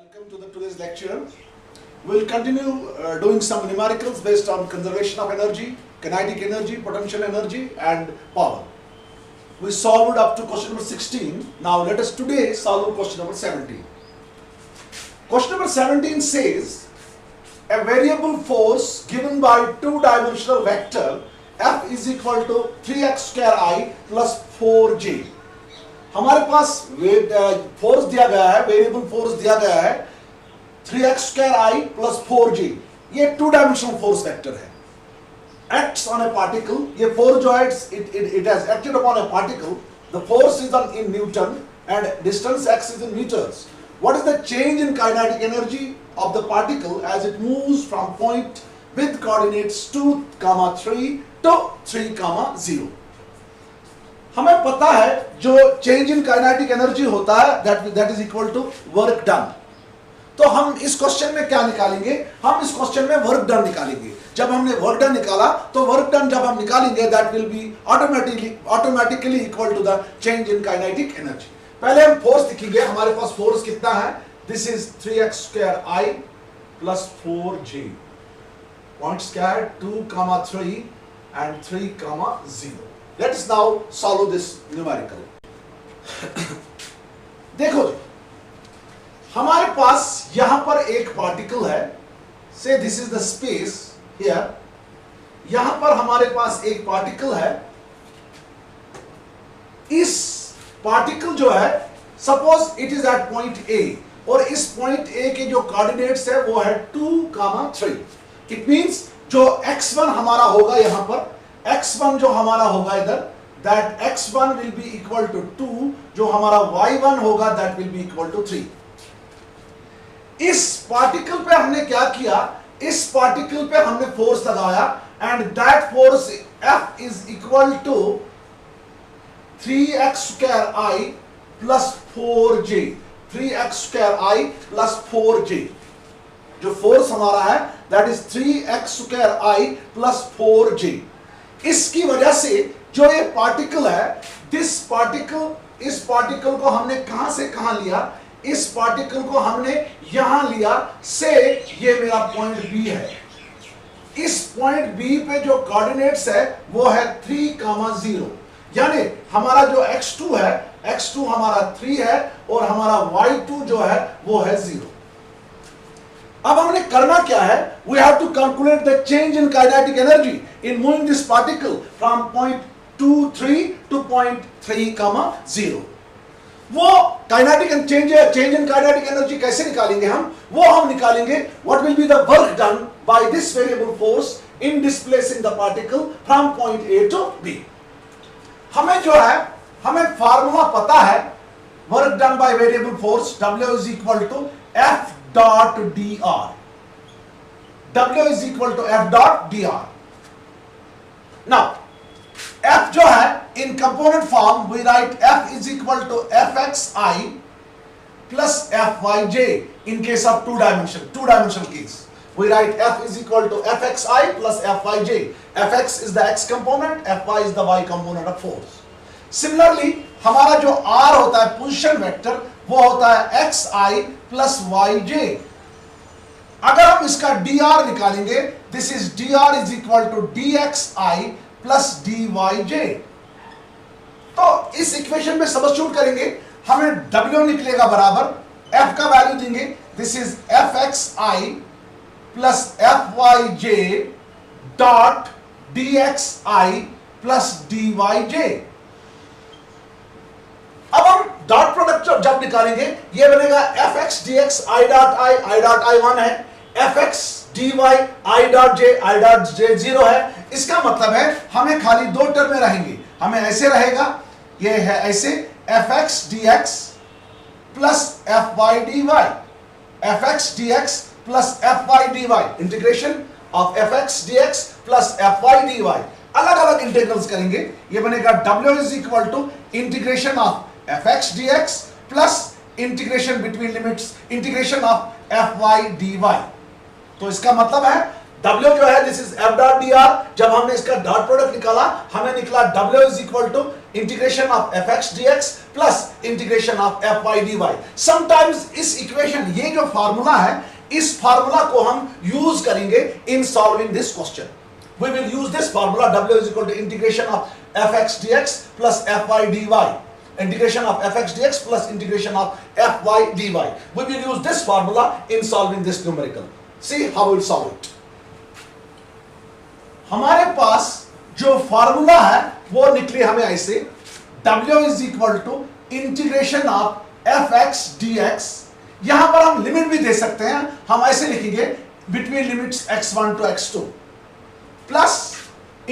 Welcome to today's lecture. We'll continue doing some numericals based on conservation of energy, kinetic energy, potential energy and power. We solved up to question number 16. Now let us today solve question number 17. Question number 17 says a variable force given by two-dimensional vector F is equal to 3x square I plus 4j. हमारे पास force दिया गया है, variable force दिया गया है 3x square I plus 4j. ये two dimensional force vector है. Acts on a particle. ये फोर्स जो है it has acted upon a particle. The force is in newton and distance x is in metres. What is the change in kinetic energy of the particle as it moves from point with coordinates 2, 3 to 3, 0. हमें पता है जो change in kinetic energy होता है that is equal to work done. तो हम इस question में क्या निकालेंगे? हम इस क्वेश्चन में वर्क डन निकालेंगे. जब हमने वर्क डन निकाला तो वर्क डन जब हम निकालेंगे that will be automatically equal to the change in kinetic energy. पहले हम फोर्स लिखेंगे. हमारे पास फोर्स कितना है? This is 3x square I plus 4j. Points क्या है? 2, 3 and 3, 0. Let us now solve this numerical. देखो जी, हमारे पास यहां पर एक पार्टिकल है. से this is the space here. यहां पर हमारे पास एक पार्टिकल है. इस पार्टिकल जो है suppose it is at point A और इस पॉइंट A के जो कोऑर्डिनेट्स है वो है 2, 3. इट मींस जो x1 हमारा होगा यहां पर x1 जो हमारा होगा इधर that x1 will be equal to 2. जो हमारा y1 होगा that will be equal to 3. इस पार्टिकल पे हमने क्या किया? इस पार्टिकल पे हमने फोर्स लगाया and that force F is equal to 3x square I plus 4j. 3x square I plus 4j. जो फोर्स हमारा है that is 3x square I plus 4j. इसकी वजह से जो ये पार्टिकल है दिस पार्टिकल, इस पार्टिकल को हमने कहां से कहां लिया? इस पार्टिकल को हमने यहां लिया से ये मेरा पॉइंट B है. इस पॉइंट B पे जो कोऑर्डिनेट्स है वो है 3, 0. यानी हमारा जो x2 है, x2 हमारा 3 है और हमारा y2 जो है वो है 0. अब हमने करना क्या है? We have to calculate the change in kinetic energy in moving this particle from point 2, 3 to point 3, 0. वो kinetic and change in kinetic energy कैसे निकालेंगे हम? वो हम निकालेंगे what will be the work done by this variable force in displacing the particle from point A to B. हमें जो है, हमें फार्मूला पता है work done by variable force W is equal to F dot dr. W is equal to F dot dr. Now F जो है in component form we write F is equal to Fxi plus Fyj in case of two dimensional case. We write F is equal to Fxi plus Fyj. Fx is the x component, Fy is the y component of force. Similarly हमारा जो R होता है position vector वो होता है xi plus yj. अगर हम इसका dr निकालेंगे this is dr is equal to dxi plus dyj. तो इस इक्वेशन में सब्स्टिट्यूट करेंगे हमें w निकलेगा बराबर f का वैल्यू देंगे this is fxi plus fyj dot dxi plus dyj. अब हम डॉट प्रोडक्ट जब निकालेंगे ये बनेगा fx dx I dot I 1 है, fx dy I dot j 0 है. इसका मतलब है हमें खाली दो टर्म में रहेंगे. हमें ऐसे रहेगा, ये है ऐसे fx dx plus fy dy, fx dx plus fy dy, integration of fx dx plus fy dy. अलग अलग इंटीग्रल्स करेंगे. ये बनेगा w is equal to integration of fx dx plus integration between limits integration of fy dy. तो इसका मतलब है W जो है this is F dot D R, जब हमने इसका डॉट प्रोडक्ट निकाला हमें निकला W is equal to integration of F X D X plus integration of F Y D Y. Sometimes इस इक्वेशन, ये जो फार्मूला है, इस फार्मूला को हम यूज करेंगे in solving this question. We will use this formula W is equal to integration of F X D X plus F Y D Y, integration of fx dx plus integration of fy dy. We will use this formula in solving this numerical. See how we will solve it. हमारे पास जो formula है वो निकली हमें ऐसे, w is equal to integration of fx dx। यहां पर हम लिमिट भी दे सकते हैं, हम ऐसे लिखेंगे between limits x1 to x2 plus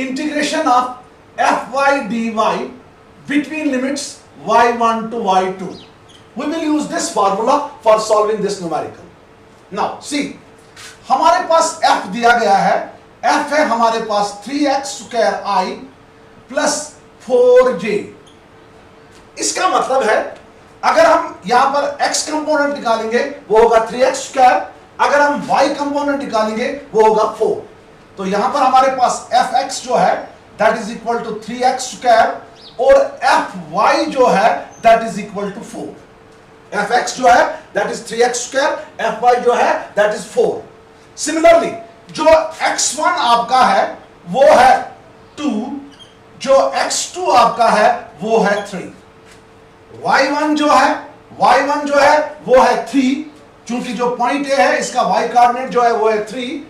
integration of fy dy between limits y1 to y2. We will use this formula for solving this numerical. Now see, हमारे पास f दिया गया है, f है हमारे पास 3x square i plus 4j। इसका मतलब है अगर हम यहां पर x कंपोनेंट निकालेंगे वो होगा 3x स्क्वायर, अगर हम y कंपोनेंट निकालेंगे वो होगा 4। तो यहां पर हमारे पास fx जो है that is equal to 3x square और fy जो है that is equal to 4। fx जो है that is 3x square, fy जो है दैट इज 4। सिमिलरली जो x1 आपका है वो है 2, जो x2 आपका है वो है 3, y1 जो है वो है 3, चूंकि जो पॉइंट A है इसका y कोऑर्डिनेट जो है वो है 3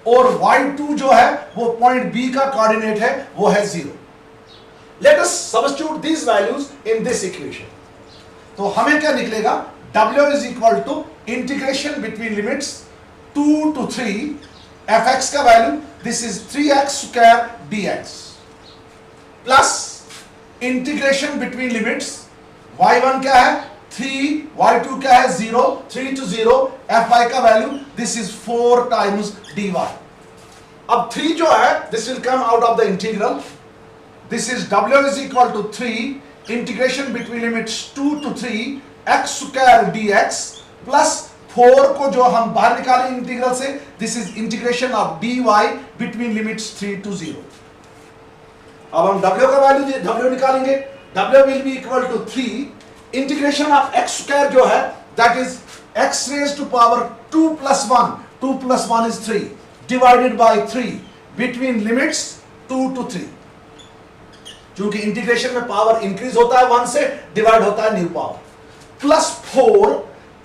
और y2 जो है वो पॉइंट B का कोऑर्डिनेट है वो है 0। Let us substitute these values in this equation. तो हमें क्या निकलेगा, W is equal to integration between limits 2 to 3 fx का value this is 3x square dx plus integration between limits y1 क्या है 3, y2 क्या है 0, 3 to 0, fy का value this is 4 times dy। अब 3 जो है this will come out of the integral, this is W is equal to 3 integration between limits 2 to 3 x square dx plus 4 को जो हम बाहर निकालें इंटीग्रल से this is integration of dy between limits 3 to 0। अब हम W का value W निकालेंगे, W will be equal to 3 integration of x square जो है that is x raised to power 2 plus 1, 2 plus 1 is 3 divided by 3 between limits 2 to 3। क्योंकि integration में power increase होता है 1 से, डिवाइड होता है new power, plus 4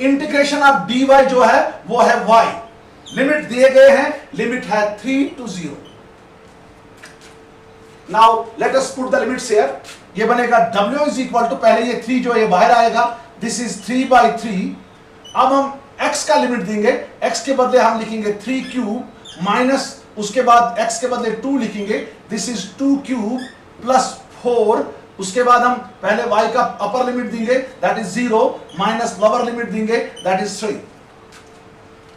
integration of dy जो है वो है y, लिमिट दिए गए हैं, लिमिट है 3 to 0। Now let us put the limits here. ये बनेगा w इज इक्वल टू, पहले ये 3 जो ये बाहर आएगा दिस इज 3/3। अब हम x का लिमिट देंगे, x के बदले हम लिखेंगे 3 क्यूब माइनस उसके बाद x के बदले 2 लिखेंगे दिस इज 2 क्यूब प्लस 4, उसके बाद हम पहले y का अपर लिमिट देंगे that is 0 minus lower limit देंगे दैट इज 3।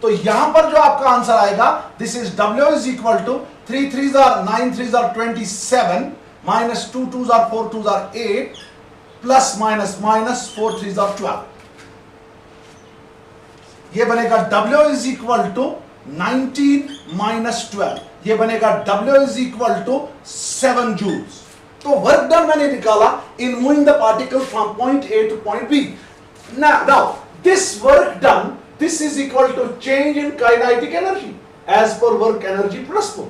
तो यहां पर जो आपका आंसर आएगा this is W is equal to 3 3s are 9 3s are 27 minus 2 2s are 4 2s are 8 plus minus minus 4 3s are 12। ये बनेगा W is equal to 19 minus 12, ये बनेगा W is equal to 7 joules. तो work done मैंने निकाला in moving the particle from point A to point B। Now this work done this is equal to change in kinetic energy as per work energy principle.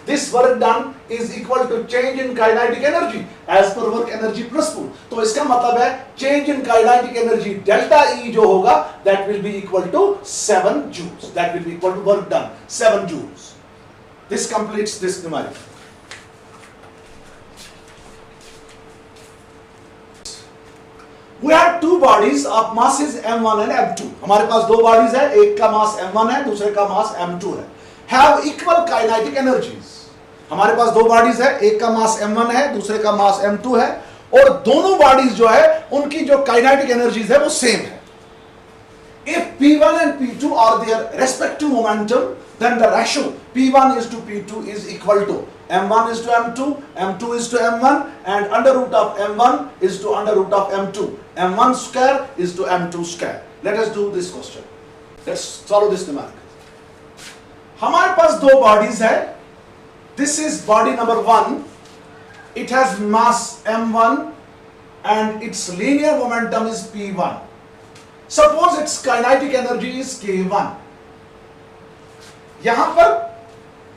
This work done is equal to change in kinetic energy as per work energy principle. तो इसका मतलब है change in kinetic energy delta E जो होगा that will be equal to 7 joules, that will be equal to work done 7 joules. This completes this numerical. We have two bodies of masses m1 and m2। हमारे पास दो bodies है, एक का मास m1 है दूसरे का मास m2 है। Have equal kinetic energies। हमारे पास दो बॉडीज है, एक का मास m1 है दूसरे का मास m2 है और दोनों बॉडीज जो है उनकी जो काइनेटिक एनर्जीज है वो सेम है। If P1 and P2 are their respective momentum, then the ratio P1 is to P2 is equal to M1 is to M2, M2 is to M1, and under root of M1 is to under root of M2. M1 square is to M2 square. Let us do this question. Let's solve this numerical. हमारे पास दो bodies है, this is body number 1, it has mass m1 and its linear momentum is p1. Suppose its kinetic energy is k1. यहां पर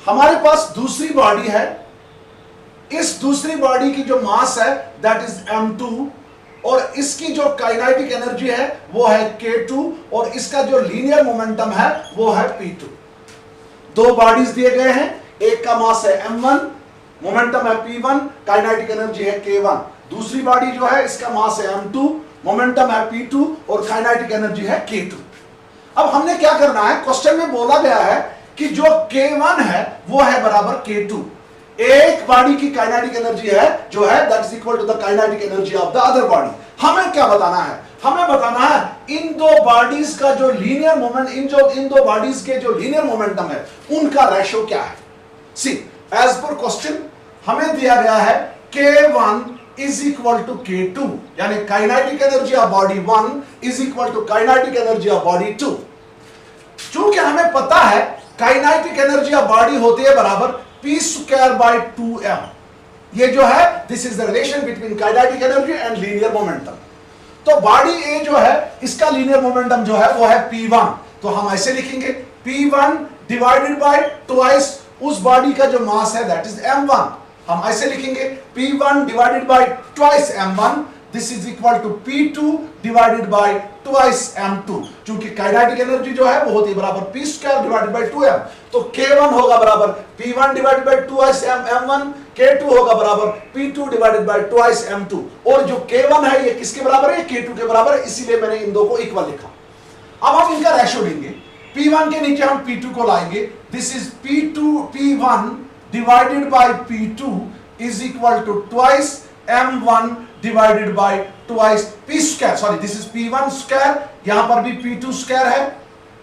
हमारे पास दूसरी body है, इस दूसरी बॉडी की जो मास है दैट इज m2 और इसकी जो काइनेटिक एनर्जी है वो है k2 और इसका जो लीनियर मोमेंटम है वो है p2. दो बॉडीज दिए गए हैं, एक का मास है m1, मोमेंटम है p1, काइनेटिक एनर्जी है k1. दूसरी बॉडी जो है इसका मास है m2, मोमेंटम है p2 और काइनेटिक एनर्जी है k2. अब हमने क्या करना है, क्वेश्चन में बोला गया है कि जो k1 है वो है बराबर k2. एक बॉडी की काइनेटिक एनर्जी है जो है that is equal to the kinetic energy of the other body. हमें क्या बताना है, हमें बताना है इन दो बॉडीज का जो लीनियर मोमेंट, इन दो बॉडीज के जो लीनियर मोमेंटम है उनका रेशियो क्या है. सी एज पर क्वेश्चन हमें दिया गया है k1 is equal to k2, यानी kinetic energy of body 1 is equal to kinetic energy of body 2. चूंकि हमें पता है काइनेटिक एनर्जी ऑफ बॉडी होती है बराबर p स्क्वायर बाय 2m. ये जो है this is the relation between kinetic energy and linear momentum. तो बॉडी A जो है इसका लीनियर मोमेंटम जो है वो है p1. तो हम ऐसे लिखेंगे p1 डिवाइडेड बाय ट्वाइस उस बॉडी का जो मास है दैट इज m1. हम ऐसे लिखेंगे p1 divided by twice m1, this is equal to p2 divided by twice m2. क्योंकि काइनेटिक एनर्जी जो है वो होती है बराबर p square divided bye 2m. तो k1 होगा बराबर p1 divided by twice m1, k2 होगा बराबर p2 divided by twice m2. और जो k1 है ये किसके बराबर है, k2 के बराबर है, इसीलिए मैंने इन दो को इक्वल लिखा. अब हम इनका रेशियो लेंगे, p1 के नीचे हम p2 को लाएंगे, this is p1 divided by p2 is equal to twice m1 divided by twice p square. Sorry, this is p1 square, यहां पर भी p2 स्क्वायर है,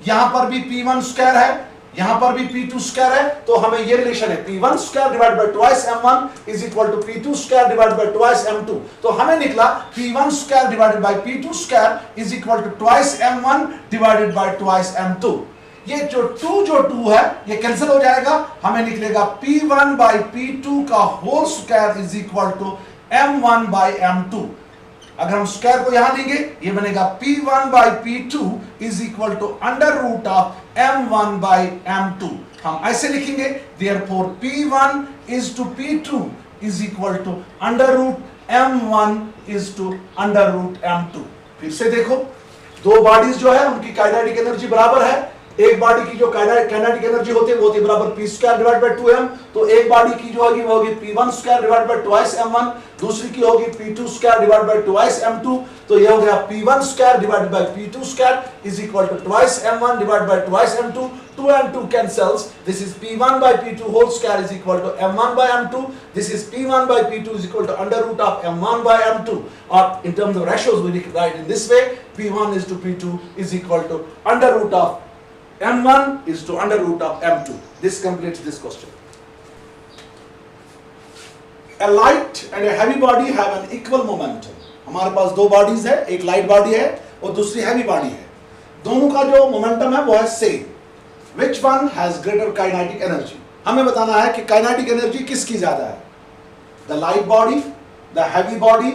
यहां पर भी p1 स्क्वायर है, यहां पर भी p2 स्क्वायर है. तो हमें ये रिलेशन है p1 square divided by twice m1 is equal to p2 square divided by twice m2. तो हमें निकला p1 square divided by p2 square is equal to twice m1 divided by twice m2. ये जो 2 है ये cancel हो जाएगा, हमें निकलेगा p1 बाय p2 का whole square is equal to m1 by m2. अगर हम स्क्वायर को यहां देंगे ये बनेगा p1 by p2 is equal to under root of m1 by m2. हम ऐसे लिखेंगे therefore p1 is to p2 is equal to under root m1 is to under root m2. फिर से देखो, दो बॉडीज जो है उनकी काइनेटिक एनर्जी बराबर है. एक बॉडी की जो काइनेटिक एनर्जी होती है वो होती है बराबर p square divide bye 2m. तो एक बॉडी की जो होगी वो होगी p1 square divide by twice m1, दूसरी की होगी p2 square divide by twice m2. तो ये हो गया p1 square divide by p2 square is equal to twice m1 divide by twice m2. 2 and 2 cancels, this is p1 by p2 whole square is equal to m1 by m2. This is p1 by p2 is equal to under root of m1 by m2. Or in terms of ratios we write in this way, p1 is to p2 is equal to under root of m1 is to under root of m2. This completes this question. A light and a heavy body have an equal momentum. हमारे पास दो bodies है, एक light body है और दूसरी heavy body है. दोनों का जो मोमेंटम है वो है same. Which one has greater kinetic energy? हमें बताना है कि काइनेटिक एनर्जी किसकी ज्यादा है. The light body, the heavy body,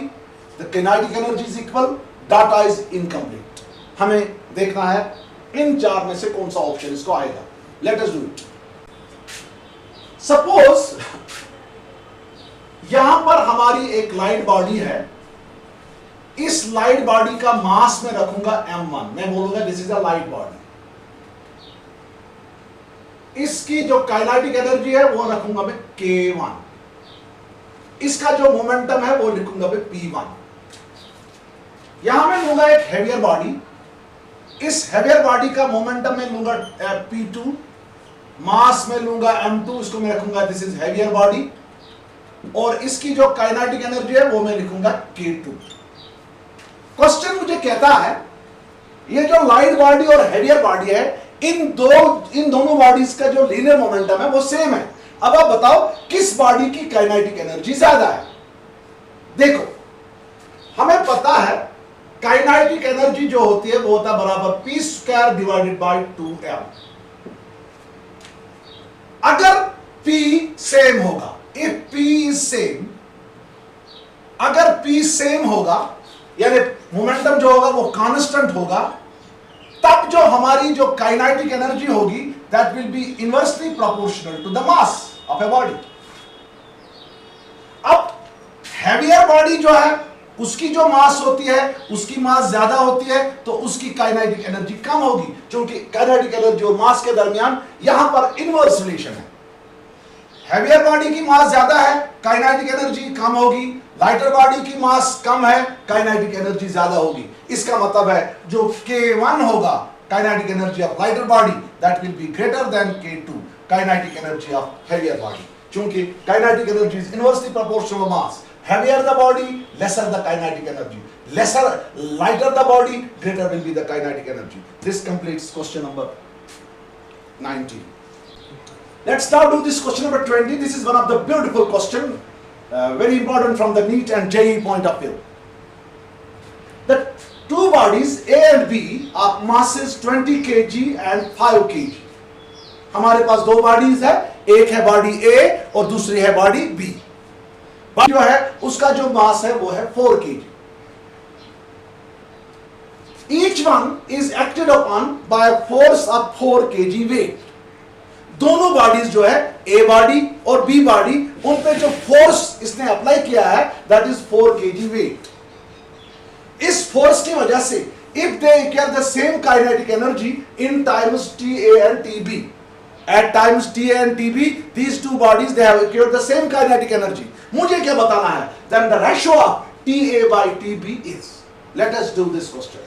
the kinetic energy is equal. Data is incomplete. हमें देखना है इन चार में से कौन सा ऑप्शन इसको आएगा. Let us do it. Suppose यहां पर हमारी एक लाइट बॉडी है, इस लाइट बॉडी का मास में रखूंगा m1. मैं बोलूंगा this is a light body. इसकी जो काइनेटिक एनर्जी है वो रखूंगा मैं k1. इसका जो मोमेंटम है वो लिखूंगा मैं p1. यहां मैं लूंगा एक हेवियर बॉडी, इस हेवियर बॉडी का मोमेंटम में लूंगा p2, मास में लूंगा m2, इसको मैं रखूंगा दिस इज हेवियर बॉडी. और इसकी जो काइनेटिक एनर्जी है वो मैं लिखूंगा k2. क्वेश्चन मुझे कहता है ये जो लाइट बॉडी और हेवियर बॉडी है इन दोनों बॉडीज का जो लीनियर मोमेंटम है वो सेम है. अब आप बताओ किस बॉडी की काइनेटिक एनर्जी ज्यादा है. देखो हमें पता है काइनेटिक एनर्जी जो होती है वो होता है बराबर p square divided bye 2m. अगर P सेम होगा, इफ P इज सेम, अगर P सेम होगा यानी मोमेंटम जो होगा वो कांस्टेंट होगा, तब जो हमारी जो काइनेटिक एनर्जी होगी that will be inversely proportional to the mass of a body. अब हैवियर बॉडी जो है उसकी जो मास होती है, उसकी मास ज्यादा होती है, तो उसकी काइनेटिक एनर्जी कम होगी, क्योंकि काइनेटिक एनर्जी और मास के दरमियान यहां पर इनवर्स रिलेशन है। हैवियर बॉडी की मास ज्यादा है, काइनेटिक एनर्जी कम होगी, लाइटर बॉडी की मास कम है, काइनेटिक एनर्जी ज्यादा होगी। इसका मतलब है जो K1 होगा kinetic energy of lighter body that will be greater than K2 kinetic energy of heavier body, क्योंकि kinetic energy is inversely proportional to mass. Heavier the body, lesser the kinetic energy. Lighter the body, greater will be the kinetic energy. This completes question number 19. Let's now do this question number 20. This is one of the beautiful question, very important from the NEET and JEE point of view. The two bodies A and B are masses 20 kg and 5 kg. हमारे पास दो bodies है, एक है body A और दूसरी है body B। जो है उसका जो मास है वो है 4 kg। Each one is acted upon by a force of 4 kg weight. दोनों बॉडीज जो है A बॉडी और B बॉडी, उन पे जो फोर्स इसने अप्लाई किया है दैट इज 4 kg weight। इस फोर्स की वजह से if they acquire the same kinetic energy in times TA and TB, at times TA and TB these two bodies they have acquired the same kinetic energy। मुझे क्या बताना है? Then the ratio of TA by TB is, let us do this question।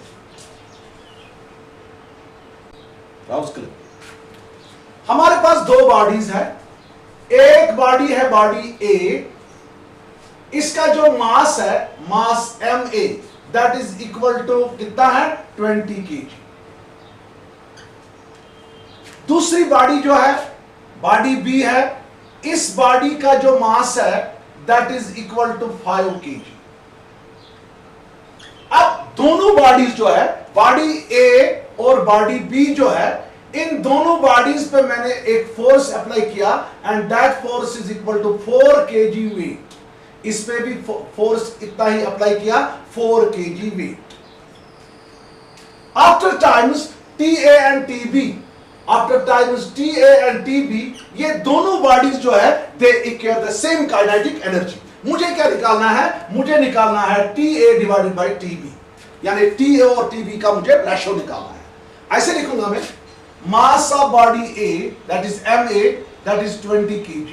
हमारे पास दो bodies है, एक body है body A, इसका जो मास है mass Ma that is equal to कितना है 20 kg। दूसरी बॉडी जो है बॉडी B है, इस बॉडी का जो मास है that is equal to 5 kg। अब दोनों बॉडीज जो है बॉडी A और बॉडी B जो है, इन दोनों बॉडीज पे मैंने एक फोर्स अप्लाई किया and that force is equal to 4 kg weight. इस पे भी फोर्स इतना ही अप्लाई किया 4 kg weight. After times TA and TB, after times TA and TB, ये दोनों बॉडीज जो है they acquire the same kinetic energy. मुझे क्या निकालना है? मुझे निकालना है TA डिवाइडेड बाय TB, यानी TA और TB का मुझे रेशो निकालना है। ऐसे लिखूंगा मैं, mass of body A that is Ma that is 20 kg,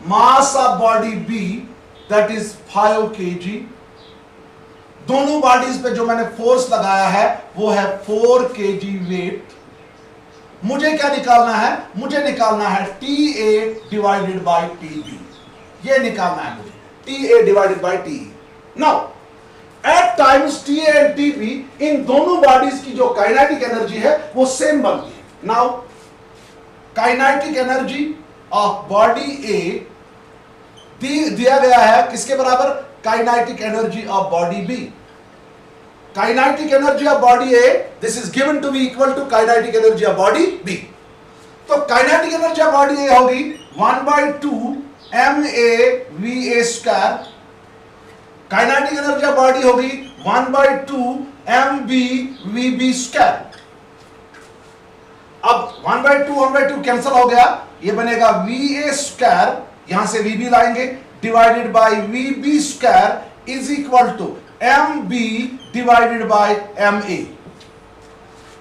mass of body B that is 5 kg। दोनों बॉडीज पे जो मैंने फोर्स लगाया है वो है 4 kg वेट। मुझे क्या निकालना है? मुझे निकालना है TA डिवाइडेड बाय TB, ये निकालना है मुझे, TA divided bye TE। Now at times TA and TB, इन दोनों बॉडीज की जो काइनेटिक एनर्जी है वो सेम बनती है। Now kinetic energy of body A दिया गया है किसके बराबर? Kinetic energy of body B। Kinetic energy of body A this is given to be equal to kinetic energy of body B। तो kinetic energy of body A होगी 1/2 Ma square, kinetic energy of body होगी 1/2 MbVb square. अब 1/2 cancel हो गया, ये बनेगा Va square, यहां से Vb लाएंगे, divided by Vb square is equal to Mb divided by Ma।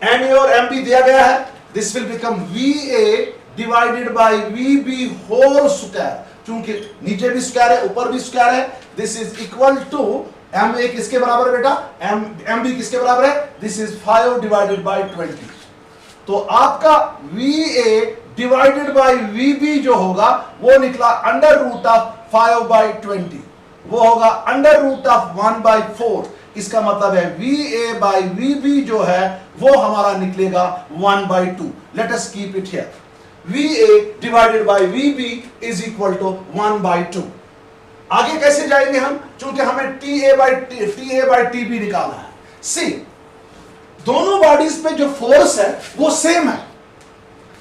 Ma और Mb दिया गया है, this will become Va divided by Vb whole square, क्योंकि नीचे भी स्क्वायर है ऊपर भी स्क्वायर है, this is equal to Ma किसके बराबर है बेटा? Mb किसके बराबर है? This is 5 divided by 20। तो आपका Va डिवाइडेड बाय Vb जो होगा वो निकला अंडर रूट ऑफ 5/20, वो होगा अंडर रूट ऑफ 1/4। इसका मतलब है Va बाय Vb जो है वो हमारा निकलेगा 1/2। Let us keep it here, Va divided by Vb is equal to 1/2। आगे कैसे जाएंगे हम? क्योंकि हमें TA बाय TB निकालना है। सी, दोनों बॉडीज पे जो फोर्स है वो सेम है,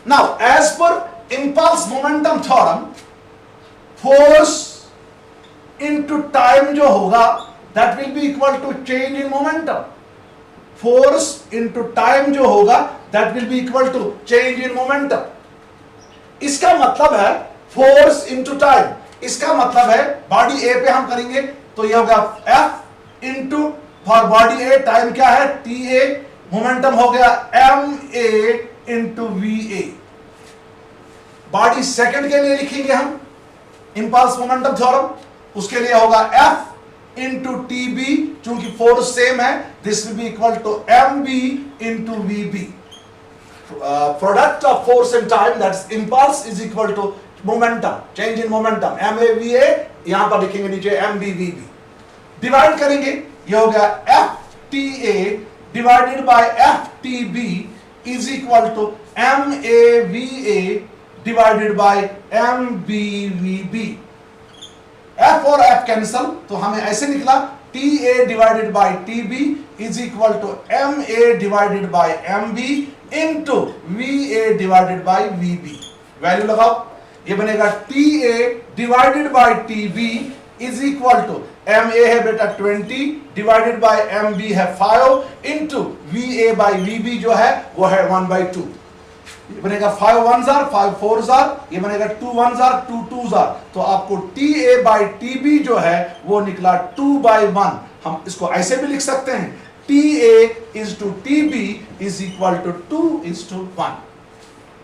now as per impulse momentum theorem, force into time जो होगा that will be equal to change in momentum. Force into time जो होगा that will be equal to change in momentum. इसका मतलब है फोर्स इनटू टाइम, इसका मतलब है बॉडी ए पे हम करेंगे तो यह होगा F into for body A time क्या है टी ए, मोमेंटम हो गया M A into V A. Body second के लिए लिखेंगे हम इंपल्स मोमेंटम थ्योरम, उसके लिए होगा F इंटू टी बी, चूंकि फोर्स सेम है this will be equal to M B into V B. Product of force and time that's impulse is equal to momentum, change in momentum, M A V A, यहां पर लिखेंगे नीचे M B V B. Divide करेंगे, ये हो गया F T A divided by F T B is equal to M A V A divided by M B V B. F और F cancel तो हमें ऐसे निकला T A divided by T B is equal to M A divided by M B into V A divided by V B. Value लगाओ, ये बनेगा T A divided by T B is equal to M A है बेटा 20 divided by M B है 5 into V A by V B जो है वो है 1/2। ये बनेगा 5 1s are 5 4s are, ये बनेगा 2 1s are 2 2s are। तो आपको T A by T B जो है वो निकला 2/1। हम इसको ऐसे भी लिख सकते हैं T A is to T B is equal to 2:1।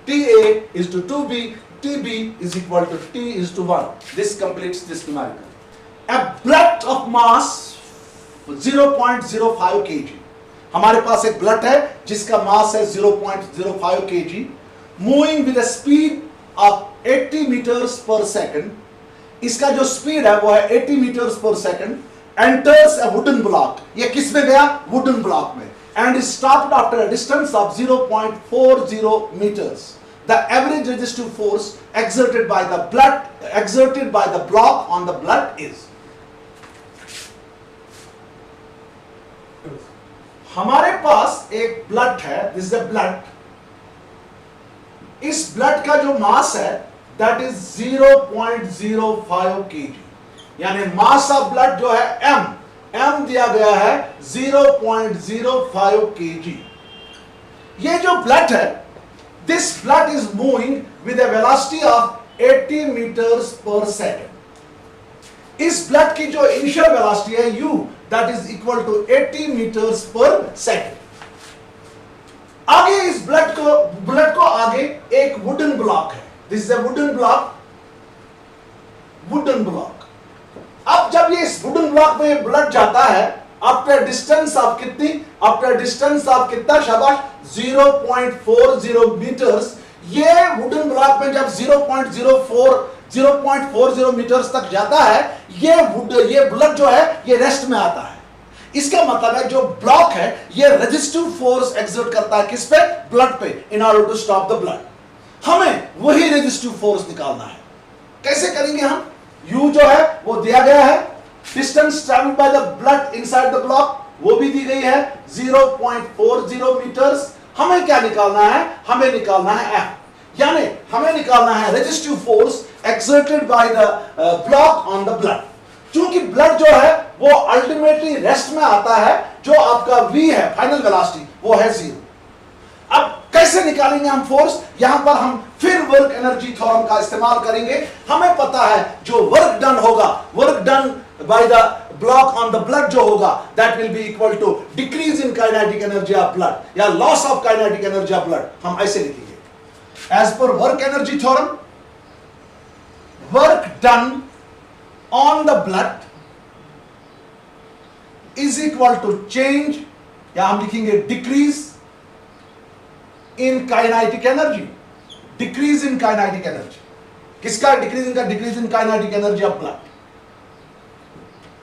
T A is to 2b, TB is equal to T is to 1. This completes this numerical. A blunt of mass 0.05 kg. हमारे पास एक ब्लट है जिसका मास है 0.05 kg, moving with a speed of 80 meters per second. इसका जो speed है वो है 80 meters per second. Enters a wooden block. ये किस में गया? wooden block में. And is stopped after a distance of 0.40 meters. The average resistive force exerted by the block on the blood is. हमारे पास एक ब्लड है, दिस इज अ ब्लड। इस blood का जो मास है दैट इज 0.05 kg, यानी mass of blood जो है m दिया गया है 0.05 kg। ये जो ब्लड है, this blood is moving with a velocity of 80 meters per second. इस ब्लड की जो इनिशियल वेलोसिटी है u that is equal to 80 meters per second. आगे इस ब्लड को आगे एक वुडन ब्लॉक है, this is a wooden block. अब जब ये इस वुडन ब्लॉक में ब्लड जाता है आफ्टर डिस्टेंस ऑफ कितना शाबाश 0.40 मीटर्स। ये वुडन ब्लॉक में जब 0.40 मीटर्स तक जाता है, ये ब्लड जो है ये रेस्ट में आता है। इसका मतलब है जो ब्लॉक है ये रेजिस्टिव फोर्स एक्सर्ट करता है किस पे? ब्लड पे, in order to stop the bullet. हमें वही रेजिस्टिव फोर्स निकालना है। कैसे करेंगे हम? U जो है वो दिया गया है, distance travelled bye the blood inside the block वो भी दी गई है 0.40 मीटर्स। हमें क्या निकालना है? हमें निकालना है F, यानी हमें निकालना है resistive force exerted by the block on the blood. चूंकि ब्लड जो है वो अल्टीमेटली रेस्ट में आता है, जो आपका V है फाइनल वेलोसिटी वो है 0। अब कैसे निकालेंगे हम फोर्स? यहां पर हम फिर वर्क एनर्जी थ्योरम का इस्तेमाल करेंगे। हमें पता है जो वर्क डन होगा, work done by the block on the block जो होगा that will be equal to decrease in kinetic energy of block या loss of kinetic energy of block. हम ऐसे लिखेंगे as per work energy theorem, work done on the block is equal to change, या हम लिखेंगे decrease in kinetic energy. Decrease in kinetic energy किसका? Decrease in kinetic energy of blood.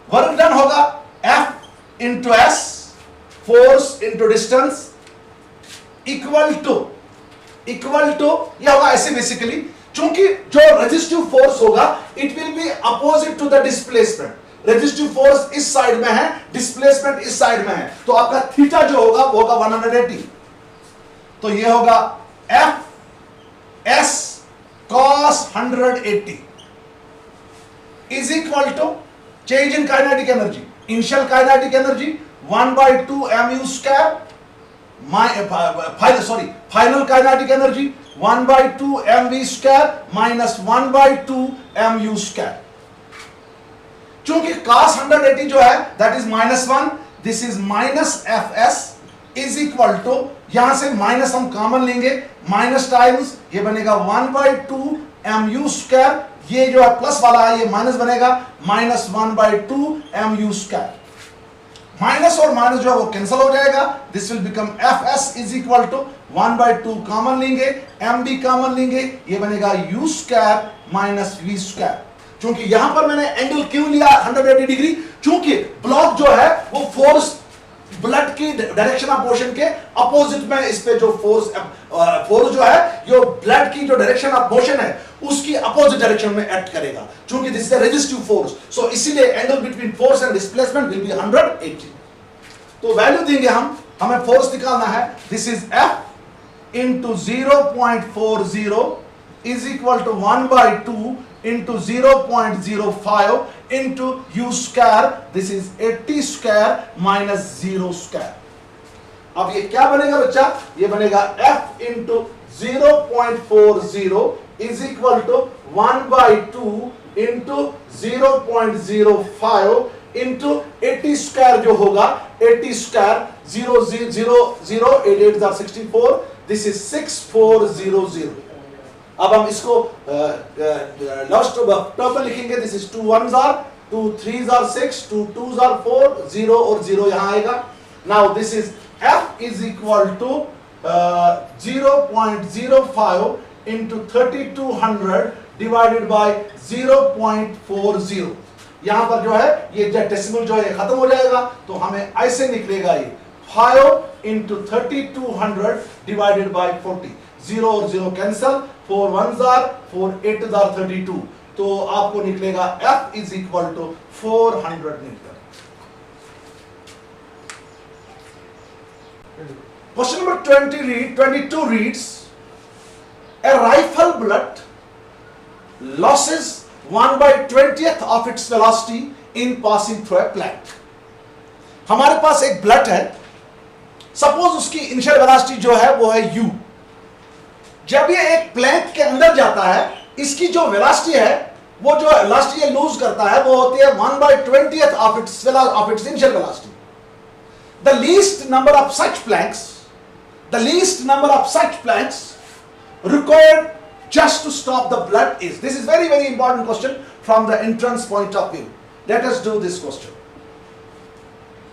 Work done होगा F into S, force into distance equal to यह होगा ऐसे basically, चूंकि जो रेजिस्टिव फोर्स होगा it will be opposite to the displacement. Resistive force इस side में है, डिस्प्लेसमेंट इस साइड में है, तो आपका थीटा जो होगा वो होगा 180। तो ये होगा F S cos 180 is equal to change in kinetic energy, initial kinetic energy 1 by 2 mu square, final kinetic energy 1 by 2 mv square minus 1 by 2 mu square. चूंकि cos 180 जो है that is -1, this is minus fs is equal to, यहां से minus हम common लेंगे, minus times ये बनेगा 1 by 2 mu square, ये जो है प्लस वाला है ये माइनस बनेगा minus 1 by 2 mu square. Minus और माइनस जो है वो कैंसिल हो जाएगा, this will become fs is equal to 1 by 2 common लेंगे, mb कॉमन लेंगे, ये बनेगा u square minus v square. क्योंकि यहां पर मैंने एंगल क्यों लिया 180 डिग्री, क्योंकि ब्लॉक जो है वो फोर्स ब्लड की डायरेक्शन ऑफ मोशन के अपोजिट में इस पे जो फोर्स जो है जो ब्लड की जो डायरेक्शन ऑफ मोशन है उसकी अपोजिट डायरेक्शन में एक्ट करेगा, क्योंकि this is a resistive force. So इसीलिए angle between force and displacement will be 180. तो वैल्यू देंगे हमें फोर्स निकालना है, this is F into 0.40 is equal to 1 by 2 into 0.05 into u square, this is 80 square minus 0 square. अब ये क्या बनेगा बच्चा, ये बनेगा F into 0.40 is equal to 1 by 2 into 0.05 into 80 square जो होगा 80 square 0 0 0 8 8 are 64, this is 6400. अब हम इसको लास्ट टर्म में लिखेंगे, this is 2 1s are 2 3s are 6 2 2s are 4 0 और 0 यहां आएगा. Now this is F is equal to 0.05 into 3200 divided by 0.40. यहां पर जो है ये डेसिमल जो है खत्म हो जाएगा, तो हमें ऐसे निकलेगा ये 5 into 3200 डिवाइडेड बाय 40. 0 और 0 cancel, 4 1s are 4 8s are 32, तो आपको निकलेगा F is equal to 400 metre. Question number 22 reads, a rifle bullet loses 1 by 20th of its velocity in passing through a plank. हमारे पास एक बुलेट है, suppose उसकी initial velocity जो है वो है u. जब ये एक प्लैंक के अंदर जाता है, इसकी जो वेलोसिटी है वो जो वेलोसिटी ये लूज करता है वो होती है 1 by 20th of its initial velocity. The least number of such planks required just to stop the blood is. This is very very important question from the entrance point of view. Let us do this question.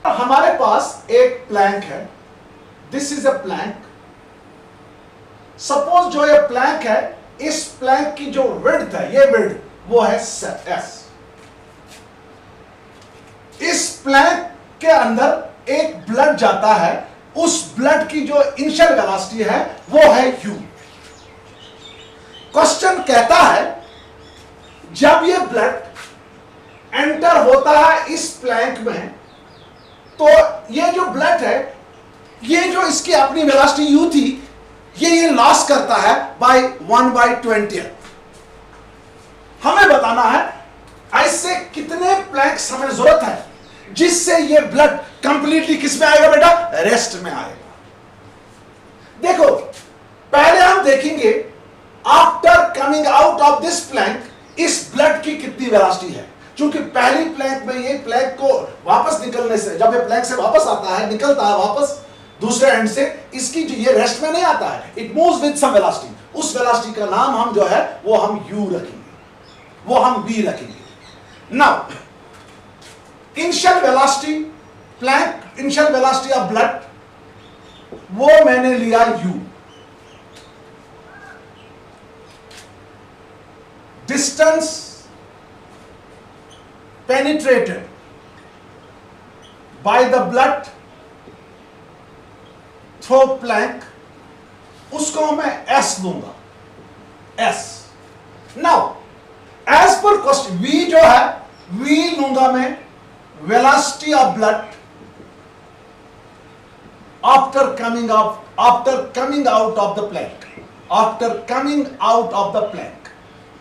हमारे पास एक plank है, this is a plank. Suppose जो ये Planck है, इस Planck की जो width है, ये विड्थ वो है S. इस प्लैंक के अंदर एक ब्लड जाता है, उस ब्लड की जो इनिशियल वेलोसिटी है वो है u. क्वेश्चन कहता है जब ये ब्लड एंटर होता है इस प्लैंक में, तो ये जो ब्लड है, ये जो इसकी अपनी वेलोसिटी u थी, ये लॉस करता है बाय 1 by 20th. हमें बताना है ऐसे कितने प्लैंक्स हमें जरूरत है जिससे ये ब्लड कंप्लीटली किस में आएगा बेटा, रेस्ट में आएगा. देखो पहले हम देखेंगे after coming out of this plank इस ब्लड की कितनी वेलोसिटी है. क्योंकि पहली प्लैंक में ये प्लैंक को वापस निकलने से, जब ये प्लैंक से वापस आता है, निकलता है वापस दूसरे एंड से, इसकी जो ये रेस्ट में नहीं आता है, it moves with some velocity. उस वेलोसिटी का नाम हम जो है वो हम u रखेंगे, वो हम v रखेंगे. Now initial velocity plank, initial velocity of bullet वो मैंने लिया u. Distance penetrated by the bullet through plank, उसको मैं s दूंगा, s. Now as per question v जो है, v लूंगा मैं velocity of bullet after coming out of the plank. After coming out of the plank.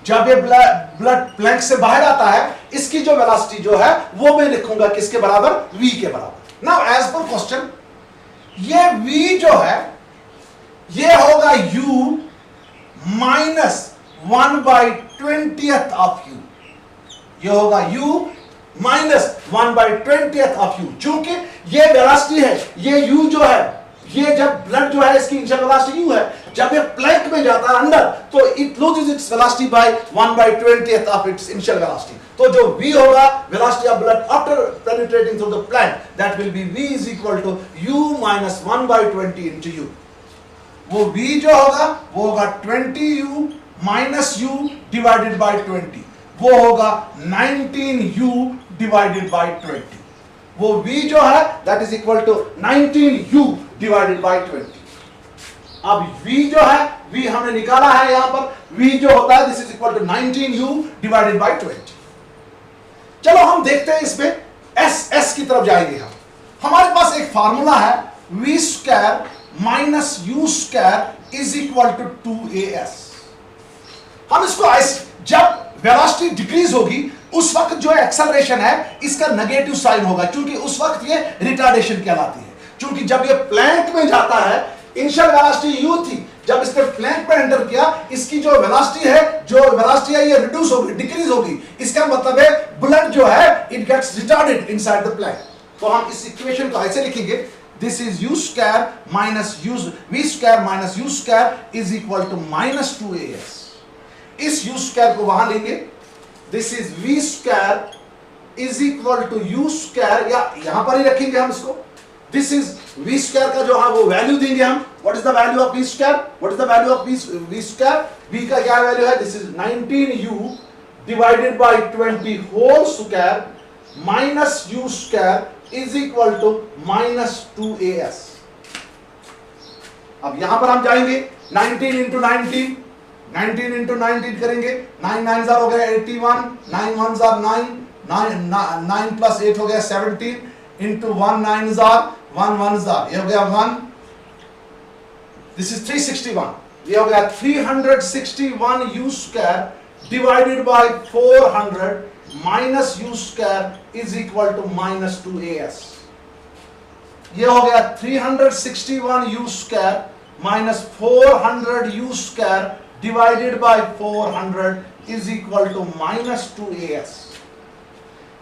जब ये blood Planck से बाहर आता है, इसकी जो वेलोसिटी जो है वो मैं लिखूंगा किसके बराबर, v के बराबर। नाउ एज पर क्वेश्चन, ये v जो है ये होगा u minus 1/20th of u, ये होगा u minus 1/20th of u। चूंकि ये वेलोसिटी है, ये u जो है, ये जब ब्लड जो है इसकी इनिशियल वेलोसिटी u है, जब ये प्लैंक में जाता है अंदर तो it loses its velocity by 1/20th of its initial velocity. तो जो v होगा velocity of bullet after penetrating through the plank, that will be v is equal to u minus 1/20 into u। वो v जो होगा वो होगा 20u minus u divided by 20, वो होगा 19u डिवाइडेड बाय 20। वो v जो है that is equal to 19u divided by 20। अब v जो है, v हमने निकाला है यहां पर, v जो होता है this is equal to 19u divided by 20। चलो हम देखते हैं इसमें s की तरफ जाएंगे हम। हमारे पास एक फार्मूला है v square minus u square is equal to 2as। हम इसको जब वेलोसिटी डिक्रीज होगी उस वक्त जो एक्सेलरेशन है इसका नेगेटिव साइन होगा, क्योंकि उस वक्त ये रिटार्डेशन कहलाती है। क्योंकि जब ये प्लैंक में जाता है, इनिशियल वेलोसिटी u थी, जब इसने प्लैंक में एंटर किया, इसकी जो वेलोसिटी है ये रिड्यूस होगी, डिक्रीज होगी। इसका मतलब है ब्लड जो है it gets retarded inside the plank. तो हम इस इक्वेशन को ऐसे लिखेंगे, this is u square minus v square minus u square is equal to minus 2as। इस u स्क्वायर को वहां लेंगे, this is v square is equal to u square, या यहां पर ही रखेंगे हम इसको। दिस इज v स्क्वायर का जो है वो वैल्यू देंगे हम, what is the value of v square, what is the value of v square, v का क्या वैल्यू है, this is 19u divided by 20 whole square minus u square is equal to minus 2as। अब यहां पर हम जाएंगे 19 into 19 into 19 करेंगे, 9 9 हो गया 81, 9 1 9 प्लस 8 हो गया 17 इंटू 1 9 1 1 ये हो गया 1, दिस इज 361, ये हो गया 361 u square divided by 400 minus u square is equal to minus 2as। ये हो गया 361 u square minus 400 u square divided by 400 is equal to minus 2as।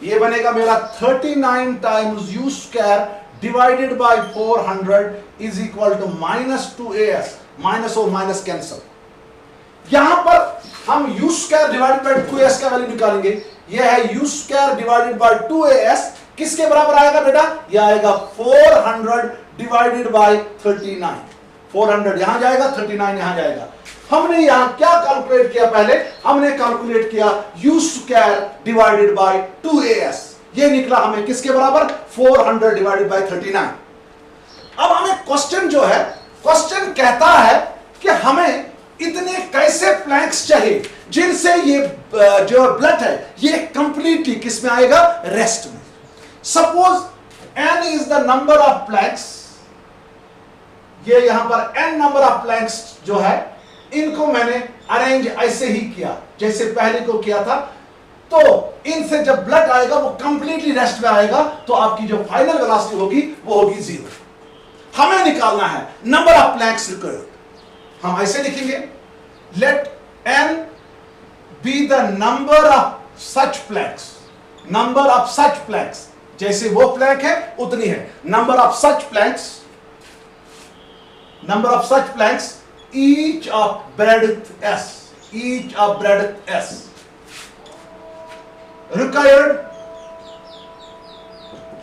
ये बनेगा मेरा 39 times u square divided by 400 is equal to minus 2as। Minus और minus cancel. यहां पर हम u square divided bye 2as का वैल्यू निकालेंगे। यह है u square divided bye 2as, किसके बराबर आएगा बेटा, यह आएगा 400 डिवाइडेड बाय 39। 400 यहां जाएगा, 39 यहां जाएगा। हमने यहां क्या कैलकुलेट किया, पहले हमने कैलकुलेट किया u square divided bye 2as, ये निकला हमें किसके बराबर, 400 डिवाइडेड बाय 39। अब हमें क्वेश्चन जो है, क्वेश्चन कहता है कि हमें इतने कैसे प्लैंक्स चाहिए जिनसे ये जो ब्लड है ये कंप्लीटली किस में आएगा, रेस्ट में। Suppose n is the number of Planck's, ये यहां पर n नंबर ऑफ प्लैंक्स जो है इनको मैंने अरेंज ऐसे ही किया जैसे पहले को किया था। तो इनसे जब ब्लड आएगा वो कंप्लीटली रेस्ट में आएगा, तो आपकी जो फाइनल वेलोसिटी होगी वो होगी 0। हमें निकालना है नंबर ऑफ प्लैंक्स रिक्वायर्ड। हम ऐसे लिखेंगे, let n be the number of such planks, number of such planks, जैसे वो प्लैंक है उतनी है, number of such planks, number of such planks each of breadth s, each of breadth s required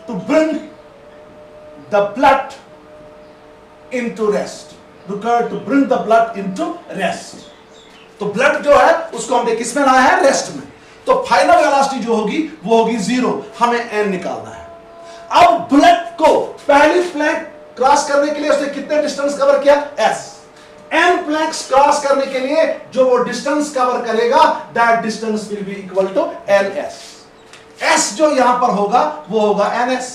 to bring the blood into rest, required to bring the blood into rest। तो blood जो है उसको हमने किस में लाया है, rest में। तो फाइनल वेलोसिटी जो होगी वो होगी 0, हमें n निकालना है। अब ब्लड को पहली प्लैंक क्रॉस करने के लिए उसने कितने डिस्टेंस कवर किया, s। n प्लैंक्स क्रॉस करने के लिए जो वो डिस्टेंस कवर करेगा that distance will be equal to ns। s जो यहां पर होगा वो होगा ns।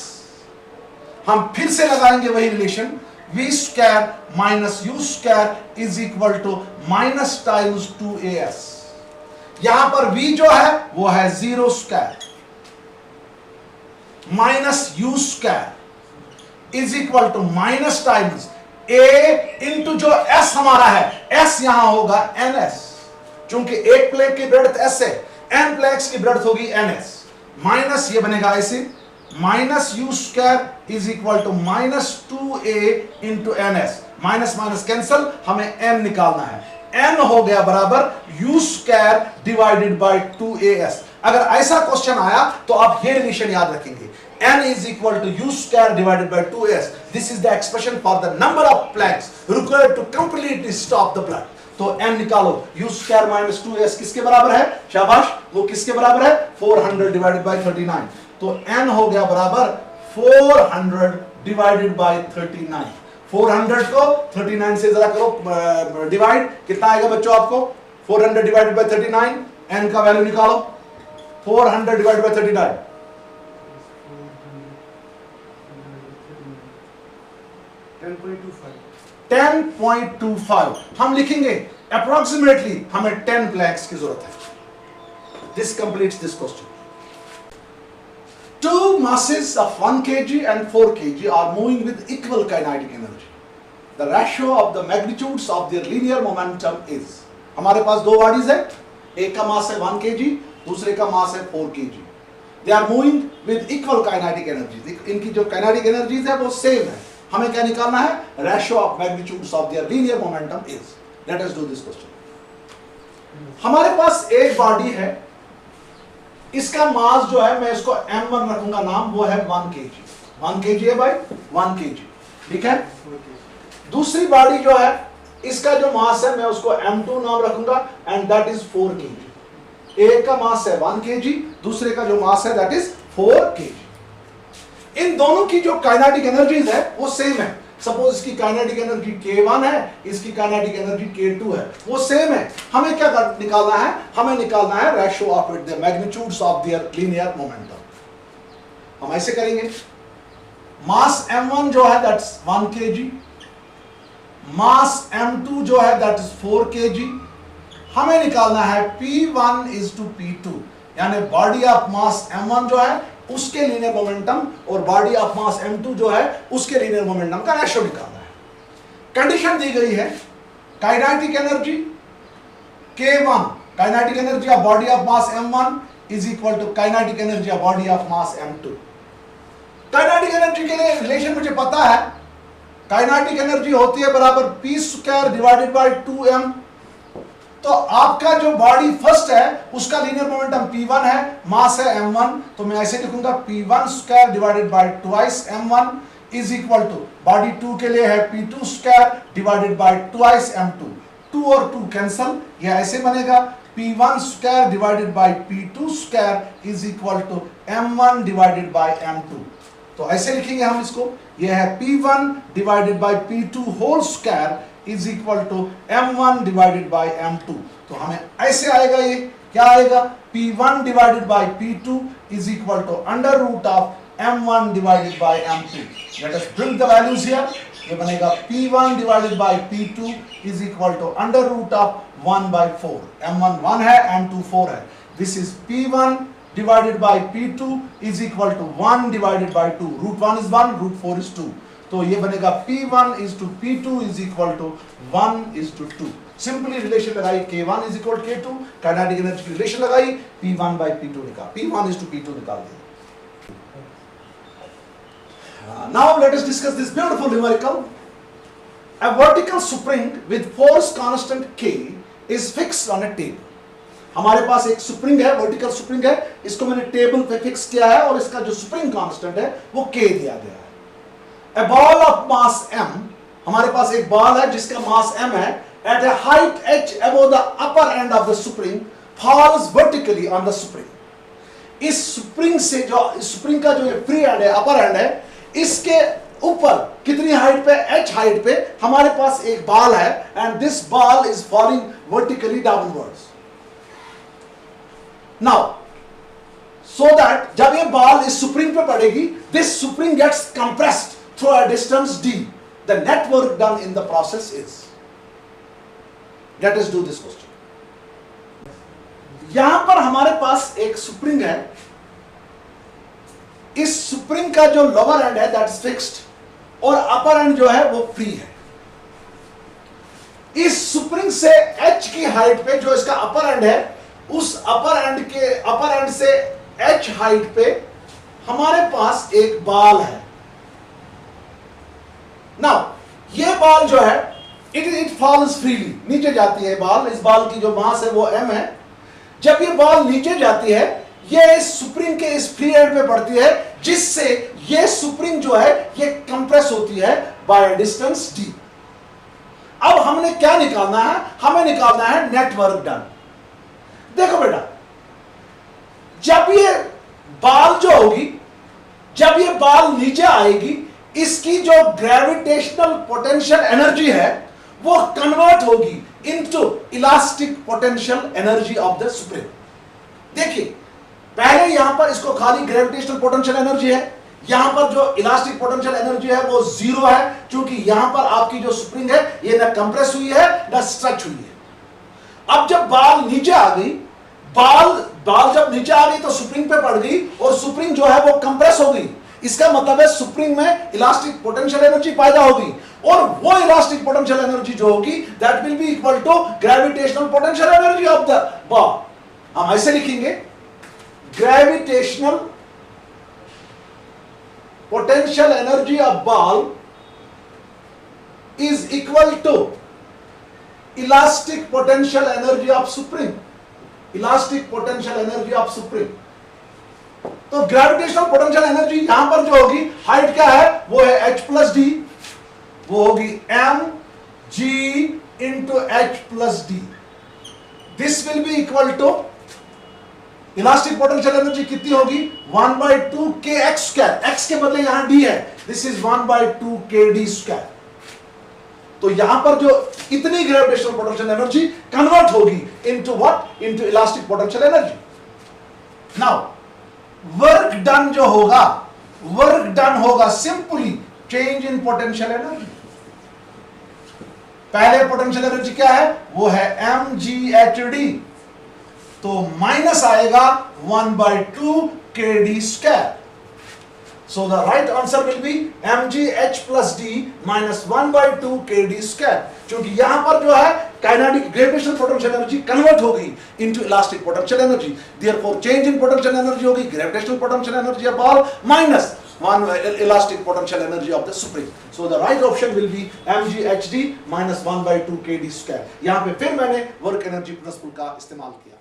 हम फिर से लगाएंगे वही relation, v square minus u square is equal to minus times 2as। यहां पर v जो है वो है 0 square minus u square is equal to minus times a into जो s हमारा है, s यहां होगा ns, चूंकि एक प्लेट की ब्रेड्थ s है, n प्लेट्स की ब्रेड्थ होगी ns, माइनस ये बनेगा ऐसे minus u square is equal to minus 2a into ns, minus minus cancel, हमें n निकालना है, n हो गया बराबर u square divided bye 2as। अगर ऐसा क्वेश्चन आया तो आप ये रिलेशन याद रखेंगे, n is equal to u square divided by 2s. This is the expression for the number of plaques required to completely stop the blood. तो n निकालो, u square minus 2s किसके बराबर है? शाबाश, वो किसके बराबर है? 400 divided by 39। तो n हो गया बराबर 400 divided by 39। 400 को 39 से जरा करो डिवाइड, कितना आएगा बच्चों आपको? 400 divided by 39, n का वैल्यू निकालो, 400 divided by 39 10.25। हम लिखेंगे अप्रोक्सीमेटली हमें 10 प्लैक्स की जरूरत है। This completes this question. Two masses of 1 kg and 4 kg are moving with equal kinetic energy. The ratio of the magnitudes of their linear momentum is, हमारे पास दो बॉडीज है, एक का मास है 1 kg, दूसरे का मास है 4 kg। They are moving with equal kinetic energy। इनकी जो kinetic energies है वो सेम है। हमें क्या निकालना है? Ratio of magnitudes of their linear momentum is. Let us do this question. हमारे पास एक बॉडी है, इसका मास जो है मैं इसको m1 रखूंगा नाम, वो है 1 kg। 1 kg है भाई, 1 kg, ठीक है। दूसरी बॉडी जो है, इसका जो मास है मैं उसको m2 नाम रखूंगा एंड दैट इज 4 kg। एक का मास है 1 kg, दूसरे का जो मास है दैट इज 4 kg। इन दोनों की जो काइनेटिक एनर्जीज है वो सेम है। सपोज इसकी काइनेटिक एनर्जी K1 है, इसकी काइनेटिक एनर्जी K2 है, वो सेम है। हमें क्या निकालना है? हमें निकालना है ratio of the magnitudes of their linear momentum. हम ऐसे करेंगे, मास m1 जो है दैट्स 1 kg, मास m2 जो है दैट इज 4 kg। हमें निकालना है P1 is to P2, यानी बॉडी ऑफ मास m1 जो है उसके लीनियर मोमेंटम और बॉडी ऑफ मास m2 जो है उसके लीनियर मोमेंटम का रेशियो निकालना है। कंडीशन दी गई है, kinetic energy K1, kinetic energy of body of mass m1 is equal to kinetic energy of body of mass m2। Kinetic energy के लिए रिलेशन मुझे पता है, काइनेटिक एनर्जी होती है बराबर p square divided bye 2m। तो आपका जो बॉडी फर्स्ट है उसका लीनियर मोमेंटम P1 है, मास है m1, तो मैं ऐसे लिखूंगा P1 square divided by twice m1 is equal to body 2 के लिए है P2 square divided by twice m2। 2 और 2 कैंसल, यह ऐसे बनेगा P1 square divided by P2 square is equal to m1 divided by m2। तो ऐसे लिखेंगे हम इसको, यह है P1 divided by P2 whole square is equal to m1 divided by m2। तो हमें ऐसे आएगा, ये क्या आएगा? P1 divided by P2 is equal to under root of m1 divided by m2। Let us bring the values here. ये बनेगा P1 divided by P2 is equal to under root of 1 by 4। m1 1 है, m2 4 है। This is P1 divided by P2 is equal to 1 divided by 2। Root 1 is 1, root 4 is 2। तो ये बनेगा P1 is to P2 is equal to 1 is to 2। Simply relation लगाई, K1 is equal to K2, kinetic energy की relation लगाई, P1 by P2 निकाल, P1 is to P2 निकाल दिया। Now let us discuss this beautiful numerical। A vertical spring with force constant K is fixed on a table। हमारे पास एक spring है, vertical spring है, इसको मैंने टेबल पे फिक्स किया है और इसका जो स्प्रिंग कांस्टेंट है वो K दिया गया है। A ball of mass m, हमारे पास एक बॉल है जिसका मास m है, at a height h above the upper end of the spring falls vertically on the spring। इस स्प्रिंग से जो स्प्रिंग का जो फ्री एंड है, अपर एंड है, इसके ऊपर कितनी हाइट पे? h हाइट पे हमारे पास एक बॉल है and this ball is falling vertically downwards. Now so that जब ये बॉल इस स्प्रिंग पे पड़ेगी, this spring gets compressed through a distance d। the net work done in the process is. Let us do this question. यहां पर हमारे पास एक spring है, इस स्प्रिंग का जो लोअर एंड है दैट इज फिक्स्ड और अपर एंड जो है वो फ्री है। इस स्प्रिंग से H की हाइट पे जो इसका अपर एंड है, उस अपर एंड से H हाइट पे हमारे पास एक बाल है। नाउ ये बाल जो है इट फॉल्स फ्रीली, नीचे जाती है बाल, इस बाल की जो मास है वो m है। जब ये बाल नीचे जाती है, ये इस स्प्रिंग के इस फ्री एंड पे पड़ती है, जिससे ये स्प्रिंग जो है ये कंप्रेस होती है बाय डिस्टेंस d। अब हमने क्या निकालना है? हमें निकालना है नेट वर्क डन। देखो बेटा, जब ये बाल जो होगी, जब ये बाल नीचे आएगी, इसकी जो ग्रेविटेशनल पोटेंशियल एनर्जी है वो कन्वर्ट होगी into elastic potential energy of the spring. देखिए, पहले यहां पर इसको खाली ग्रेविटेशनल पोटेंशियल एनर्जी है, यहां पर जो इलास्टिक पोटेंशियल एनर्जी है वो जीरो है, क्योंकि यहां पर आपकी जो स्प्रिंग है ये ना कंप्रेस हुई है ना स्ट्रेच हुई है। अब जब बाल नीचे आ गई, बाल जब नीचे आ गई तो स्प्रिंग पे पड़ गई और स्प्रिंग जो है वो कंप्रेस हो गई। इसका मतलब है स्प्रिंग में इलास्टिक पोटेंशियल एनर्जी पैदा होगी और वो इलास्टिक पोटेंशियल एनर्जी जो होगी that will be equal to gravitational potential energy of the ball. हम ऐसे लिखेंगे, gravitational potential energy of ball is equal to elastic potential energy of spring. Elastic potential energy of spring. तो gravitational potential energy यहां पर जो होगी, height क्या है वो है h प्लस डी, वो होगी m g into h plus D. This will be equal to elastic potential energy कितनी होगी 1/2 kx स्क्वायर, x के बदले यहां d है, दिस इज 1/2 kd स्क्वायर। तो यहां पर जो इतनी ग्रेविटेशनल पोटेंशियल एनर्जी कन्वर्ट होगी into what, into elastic potential energy. Now work done जो होगा, वर्क डन होगा simply change in potential energy. पहले पोटेंशियल एनर्जी क्या है वो है mgHd, तो माइनस आएगा 1/2 kd square. So the right answer will be mgh plus d minus 1/2 kd square, क्योंकि यहां पर जो है kinetic gravitational potential energy convert हो गई into elastic potential energy. Therefore change in potential energy होगी gravitational potential energy of ball minus elastic potential energy of the spring. So the right option will be mgHd minus 1/2 kd square। यहां पे फिर मैंने work energy principal का इस्तेमाल किया।